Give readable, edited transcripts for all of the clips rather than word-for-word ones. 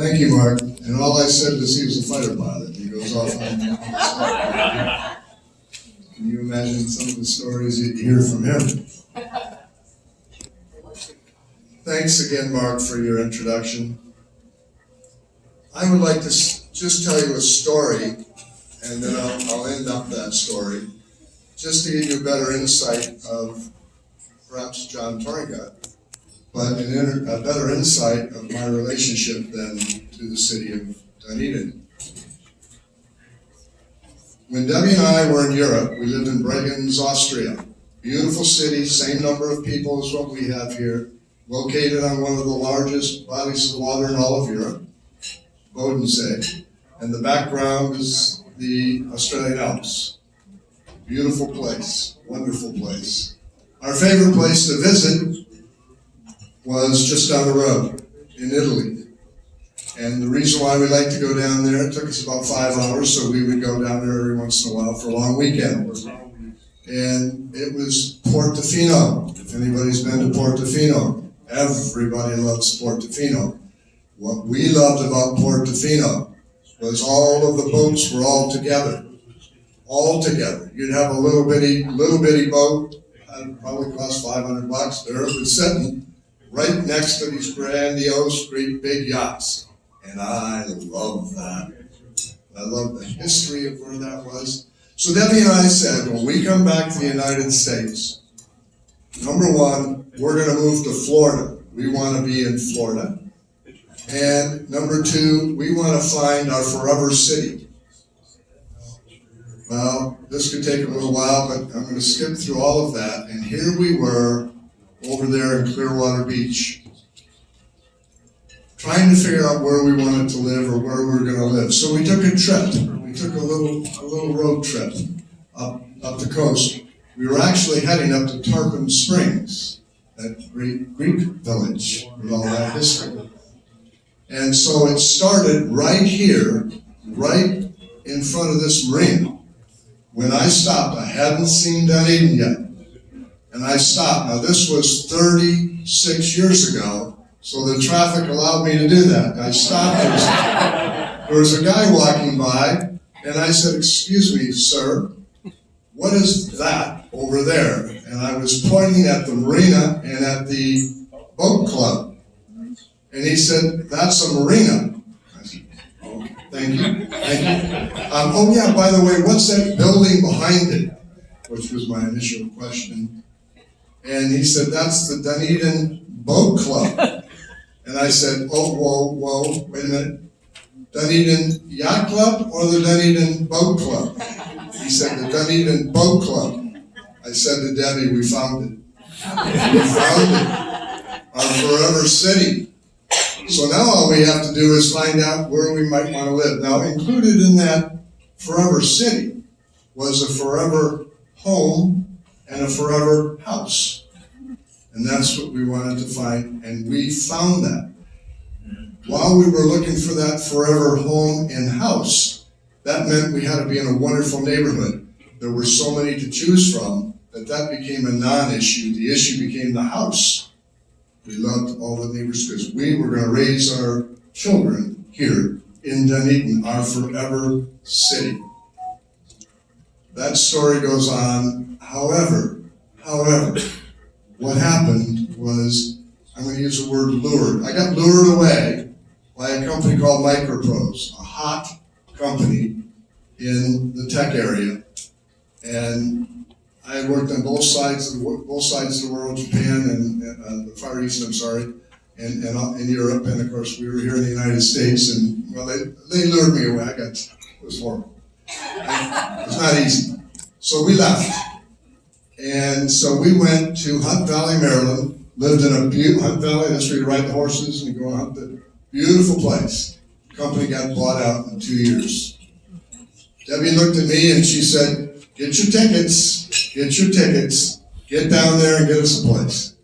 Thank you, Mark. And all I said was he was a fighter pilot. He goes off on Can you imagine some of the stories you'd hear from him? Thanks again, Mark, for your introduction. I would like to just tell you a story, and then I'll end up that story, just to give you a better insight of perhaps John Tornga, but a better insight of my relationship then to the city of Dunedin. When Debbie and I were in Europe, we lived in Bregenz, Austria. Beautiful city, same number of people as what we have here, located on one of the largest bodies of water in all of Europe, Bodensee, and the background is the Australian Alps. Beautiful place, wonderful place. Our favorite place to visit was just down the road in Italy. And the reason why we like to go down there, it took us about 5 hours, so we would go down there every once in a while for a long weekend. And it was Portofino. If anybody's been to Portofino, everybody loves Portofino. What we loved about Portofino was all of the boats were all together. All together. You'd have a little bitty boat, probably cost $500. There it was sitting right next to these grandiose, great big yachts. And I love that. I love the history of where that was. So Debbie and I said, when we come back to the United States, number one, we're going to move to Florida. We want to be in Florida. And number two, we want to find our forever city. Well, this could take a little while, but I'm going to skip through all of that. And here we were over there in Clearwater Beach, trying to figure out where we wanted to live or where we were going to live. So we took a trip. We took a little road trip up the coast. We were actually heading up to Tarpon Springs, that great Greek village with all that history. And so it started right here, right in front of this marina. When I stopped, I hadn't seen Dunedin yet. And I stopped. Now this was 36 years ago, so the traffic allowed me to do that. I stopped. There was a guy walking by, and I said, "Excuse me, sir, what is that over there?" And I was pointing at the marina and at the boat club. And he said, "That's a marina." I said, "Oh, thank you. Oh yeah, by the way, what's that building behind it?" Which was my initial question. And he said, "That's the Dunedin Boat Club." And I said, "Oh, whoa, wait a minute. Dunedin Yacht Club or the Dunedin Boat Club?" He said, "The Dunedin Boat Club." I said to Debbie, "We found it. We found it. Our forever city." So now all we have to do is find out where we might want to live. Now, included in that forever city was a forever home and a forever house. And that's what we wanted to find, and we found that. While we were looking for that forever home and house, that meant we had to be in a wonderful neighborhood. There were so many to choose from that became a non-issue. The issue became the house. We loved all the neighbors because we were going to raise our children here in Dunedin, our forever city. That story goes on. However, what happened was, I'm going to use the word lured. I got lured away by a company called Microprose, a hot company in the tech area. And I had worked on both sides of the world, Japan and the Far East, and in Europe. And of course, we were here in the United States, and well, they lured me away. It was horrible. It was not easy. So we left. And so we went to Hunt Valley, Maryland, lived in Hunt Valley, that's where you ride the horses and you go and hunt. The beautiful place. The company got bought out in 2 years. Debbie looked at me and she said, get your tickets, get down there and get us a place.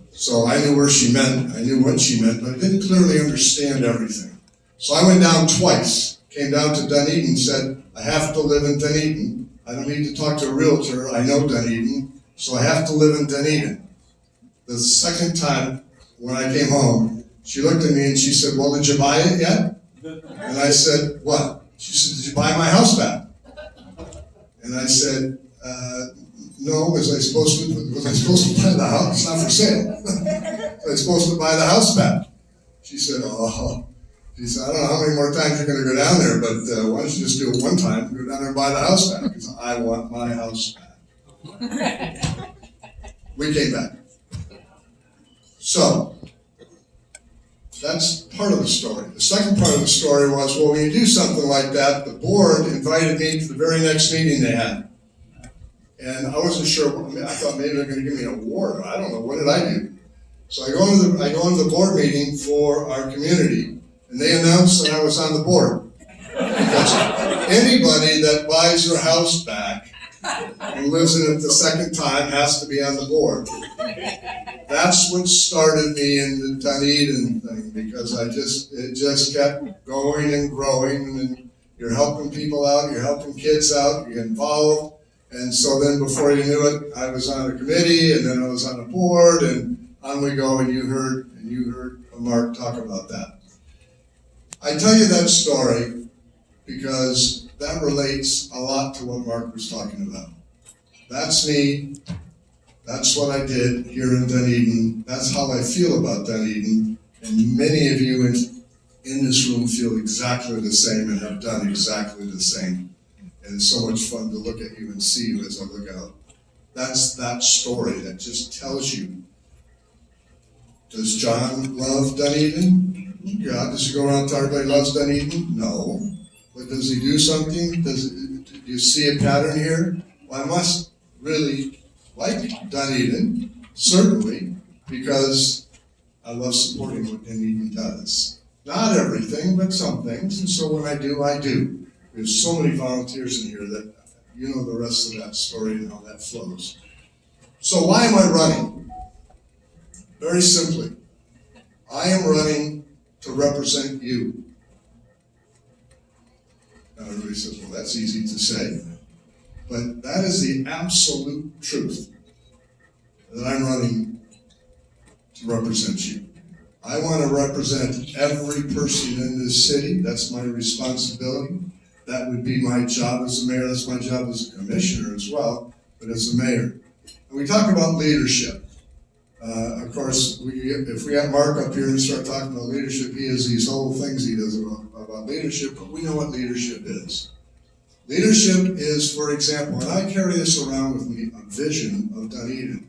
So I knew where she meant, I knew what she meant, but I didn't clearly understand everything. So I went down twice, came down to Dunedin, said, I have to live in Dunedin. I don't need to talk to a realtor, I know Dunedin, so I have to live in Dunedin. The second time, when I came home, she looked at me and she said, well, did you buy it yet? And I said, what? She said, did you buy my house back? And I said, no, was I supposed to buy the house? It's not for sale. Was I supposed to buy the house back? She said, oh. She said, I don't know how many more times you're going to go down there, but why don't you just do it one time and go down there and buy the house back? Because I want my house back. We came back. So, that's part of the story. The second part of the story was, well, when you do something like that, the board invited me to the very next meeting they had. And I wasn't sure, I thought maybe they're going to give me an award. I don't know, what did I do? So I go into the board meeting for our community, and they announced that I was on the board. Because anybody that buys their house back and lives in it the second time has to be on the board. That's what started me in the Dunedin thing, because it just kept going and growing, and you're helping people out, you're helping kids out, you get involved, and so then before you knew it, I was on a committee, and then I was on a board, and on we go, and you heard Mark talk about that. I tell you that story because that relates a lot to what Mark was talking about. That's me. That's what I did here in Dunedin. That's how I feel about Dunedin. And many of you in this room feel exactly the same and have done exactly the same. And it's so much fun to look at you and see you as I look out. That's that story that just tells you, does John love Dunedin? Yeah. Does he go around to everybody loves Dunedin? No. But does he do something? Do you see a pattern here? Well, I must really like Dunedin, certainly, because I love supporting what Dunedin does. Not everything, but some things, and so when I do, I do. We have so many volunteers in here that you know the rest of that story and how that flows. So why am I running? Very simply, I am running to represent you. Now everybody says, well, that's easy to say. But that is the absolute truth, that I'm running to represent you. I want to represent every person in this city. That's my responsibility. That would be my job as a mayor. That's my job as a commissioner as well, but as a mayor. And we talk about leadership. Of course, if we have Mark up here and start talking about leadership, he has these whole things he does about leadership, but we know what leadership is. Leadership is, for example, and I carry this around with me, a vision of Dunedin.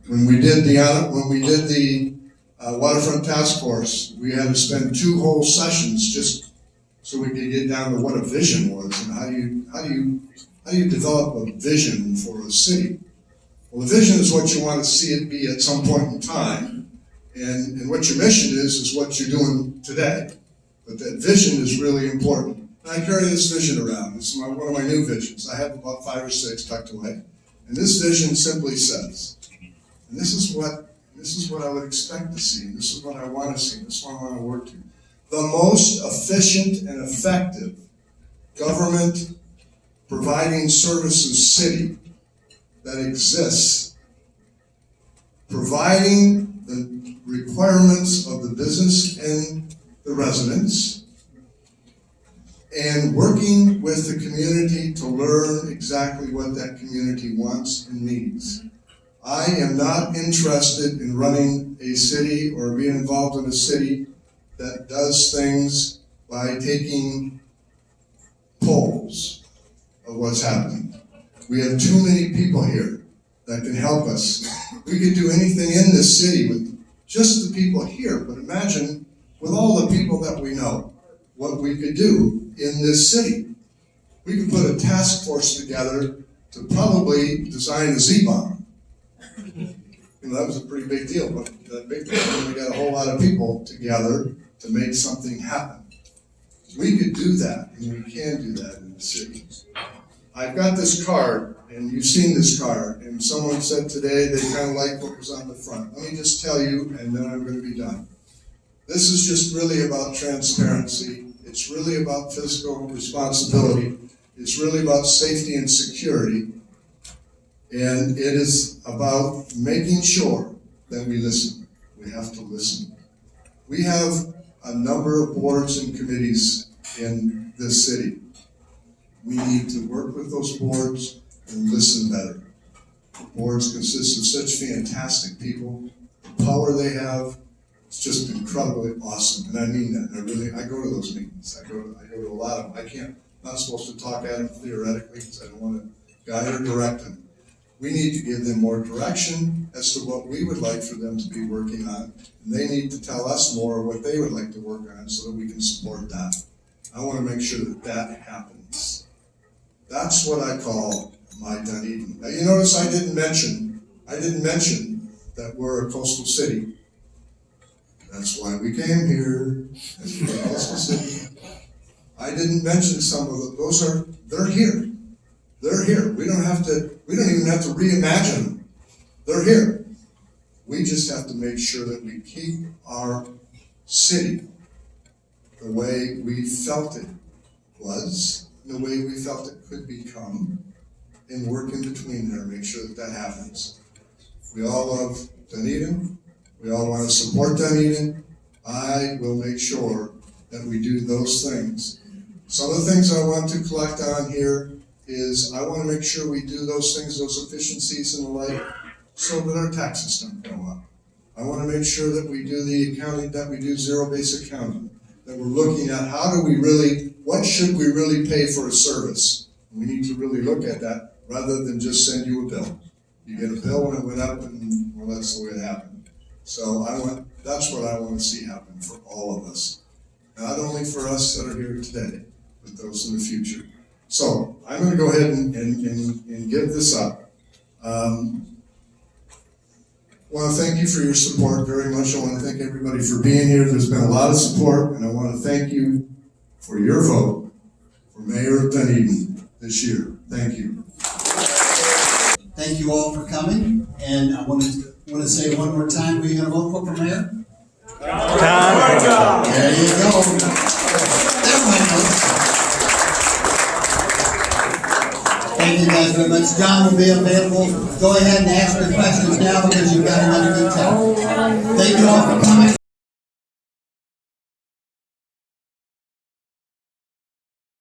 When we did the waterfront task force, we had to spend 2 whole sessions just so we could get down to what a vision was and how do you develop a vision for a city. Well, the vision is what you want to see it be at some point in time, and what your mission is what you're doing today. But that vision is really important. And I carry this vision around. This is one of my new visions. I have about 5 or 6 tucked away. And this vision simply says, and this is what I would expect to see, this is what I want to see, this is what I want to work to. The most efficient and effective government providing services city that exists, providing the requirements of the business and the residents, and working with the community to learn exactly what that community wants and needs. I am not interested in running a city or being involved in a city that does things by taking polls of what's happening. We have too many people here that can help us. We could do anything in this city with just the people here, but imagine with all the people that we know, what we could do in this city. We could put a task force together to probably design a Z-bomb. That was a pretty big deal, but that big deal, we got a whole lot of people together to make something happen. We could do that, and we can do that in the city. I've got this card, and you've seen this card, and someone said today they kind of liked what was on the front. Let me just tell you, and then I'm going to be done. This is just really about transparency. It's really about fiscal responsibility. It's really about safety and security. And it is about making sure that we listen. We have to listen. We have a number of boards and committees in this city. We need to work with those boards and listen better. The boards consist of such fantastic people. The power they have, it's just incredibly awesome, and I mean that. I go to those meetings. I go to a lot of them. I'm not supposed to talk at them theoretically because I don't want to guide or direct them. We need to give them more direction as to what we would like for them to be working on, and they need to tell us more what they would like to work on so that we can support that. I want to make sure that that happens. That's what I call my Dunedin. Now you notice I didn't mention that we're a coastal city. That's why we came here, as a coastal city. I didn't mention some of them. They're here. They're here. We don't even have to reimagine them. They're here. We just have to make sure that we keep our city the way we felt it was, the way we felt it could become, and work in between there, make sure that that happens. We all love Dunedin. We all want to support Dunedin. I will make sure that we do those things. Some of the things I want to collect on here is I want to make sure we do those things, those efficiencies and the like, so that our taxes don't go up. I want to make sure that we do the accounting, that we do zero-based accounting, that we're looking at what should we really pay for a service? We need to really look at that rather than just send you a bill. You get a bill and it went up and, well, that's the way it happened. So that's what I want to see happen for all of us. Not only for us that are here today, but those in the future. So I'm going to go ahead and give this up. I want to thank you for your support very much. I want to thank everybody for being here. There's been a lot of support, and I want to thank you for your vote for Mayor of Dunedin this year. Thank you. Thank you all for coming, and I want to say one more time, who are you going to vote for Mayor? Tom. There you go. Everyone knows. Thank you guys very much. John will be available. Go ahead and ask your questions now because you've got another good time. Thank you all for coming.